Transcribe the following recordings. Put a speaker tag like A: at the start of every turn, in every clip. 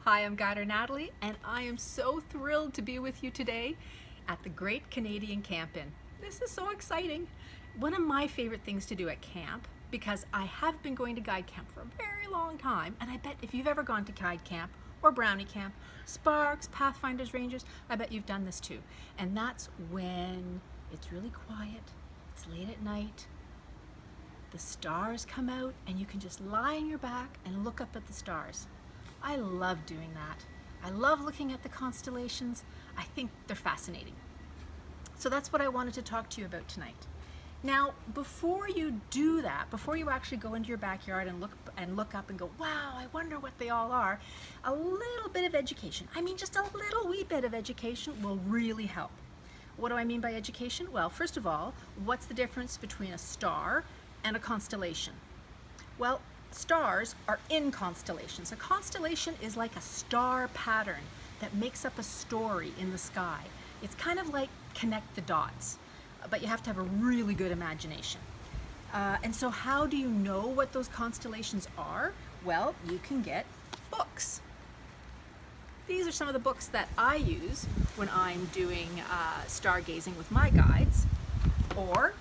A: Hi, I'm Guider Natalie, and I am so thrilled to be with you today at the Great Canadian Camp-In. This is so exciting. One of my favorite things to do at camp, because I have been going to guide camp for a very long time, and I bet if you've ever gone to guide camp or brownie camp, Sparks, Pathfinders, Rangers, I bet you've done this too. And that's when it's really quiet, it's late at night, the stars come out, and you can just lie on your back and look up at the stars. I love doing that. I love looking at the constellations. I think they're fascinating. So that's what I wanted to talk to you about tonight. Now, before you do that, before you actually go into your backyard and look up and go, wow, I wonder what they all are, a little bit of education, just a little wee bit of education will really help. What do I mean by education? Well, first of all, what's the difference between a star and a constellation? Well, stars are in constellations. A constellation is like a star pattern that makes up a story in the sky. It's kind of like connect the dots, but you have to have a really good imagination. And so how do you know what those constellations are? Well, you can get books. These are some of the books that I use when I'm doing stargazing with my guides. Or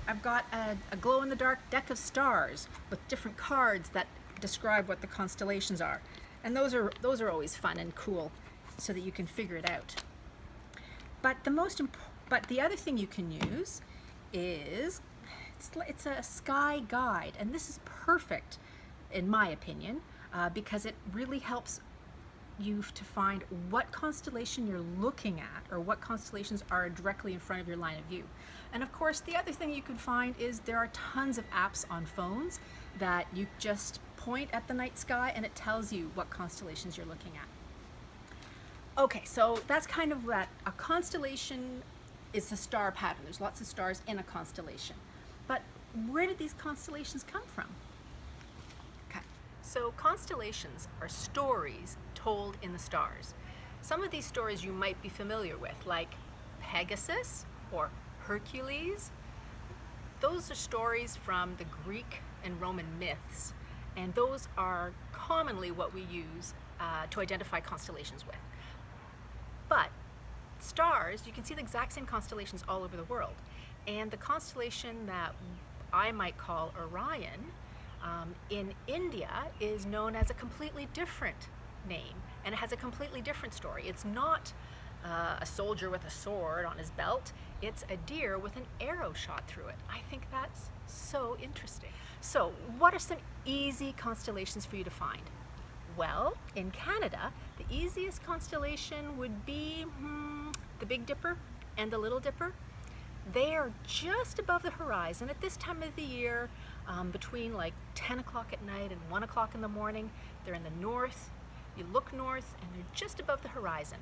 A: I've got a glow-in-the-dark deck of stars with different cards that describe what the constellations are. And those are always fun and cool so that you can figure it out. But the other thing you can use is it's a sky guide, and this is perfect in my opinion because it really helps you to find what constellation you're looking at or what constellations are directly in front of your line of view. And of course, the other thing you can find is there are tons of apps on phones that you just point at the night sky and it tells you what constellations you're looking at. Okay, so that's kind of that. A constellation is a star pattern. There's lots of stars in a constellation. But where did these constellations come from? Okay, so constellations are stories told in the stars. Some of these stories you might be familiar with, like Pegasus or Hercules. Those are stories from the Greek and Roman myths, and those are commonly what we use to identify constellations with. But stars, you can see the exact same constellations all over the world, and the constellation that I might call Orion in India is known as a completely different name, and it has a completely different story. It's not a soldier with a sword on his belt, it's a deer with an arrow shot through it. I think that's so interesting. So what are some easy constellations for you to find? Well, in Canada, the easiest constellation would be the Big Dipper and the Little Dipper. They are just above the horizon at this time of the year, between like 10 o'clock at night and 1 o'clock in the morning. They're in the north. You look north and they're just above the horizon.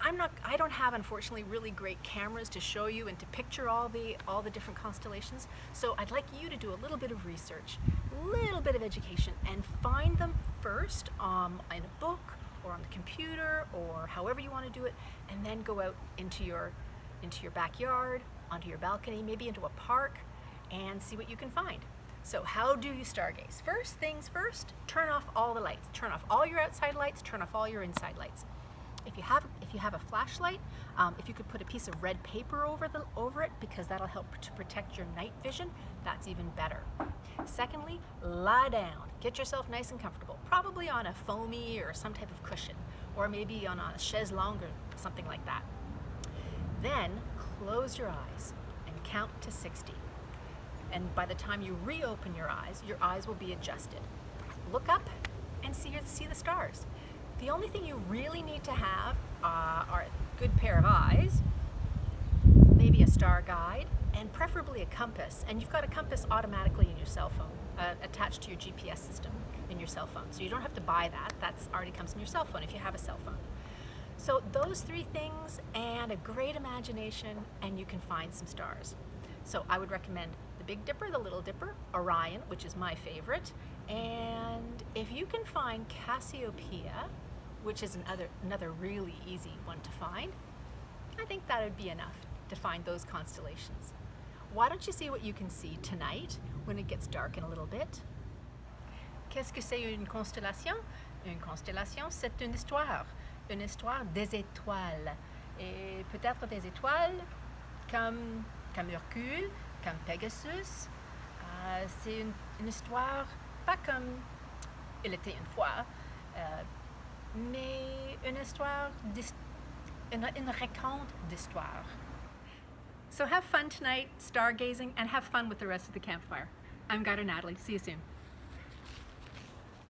A: I don't have, unfortunately, really great cameras to show you and to picture all the different constellations. So I'd like you to do a little bit of research, a little bit of education, and find them first in a book or on the computer or however you want to do it, and then go out into your backyard, onto your balcony, maybe into a park, and see what you can find. So how do you stargaze? First things first, turn off all the lights. Turn off all your outside lights, turn off all your inside lights. If you have a flashlight, if you could put a piece of red paper over it, because that'll help to protect your night vision, that's even better. Secondly, lie down. Get yourself nice and comfortable, probably on a foamy or some type of cushion, or maybe on a chaise longue or something like that. Then close your eyes and count to 60. And by the time you reopen your eyes will be adjusted. Look up and see the stars. The only thing you really need to have are a good pair of eyes, maybe a star guide, and preferably a compass. And you've got a compass automatically in your cell phone, attached to your GPS system in your cell phone. So you don't have to buy that. That already comes in your cell phone if you have a cell phone. So those three things and a great imagination, and you can find some stars. So I would recommend the Big Dipper, the Little Dipper, Orion, which is my favorite, and if you can find Cassiopeia, which is another really easy one to find, I think that would be enough to find those constellations. Why don't you see what you can see tonight when it gets dark in a little bit? Qu'est-ce que c'est une constellation? Une constellation, c'est une histoire des étoiles. Et peut-être des étoiles comme Hercule, comme Pegasus. C'est une histoire, pas comme il était une fois, mais une histoire, une raconte d'histoire. So have fun tonight stargazing and have fun with the rest of the campfire. I'm Guider Natalie. See you soon.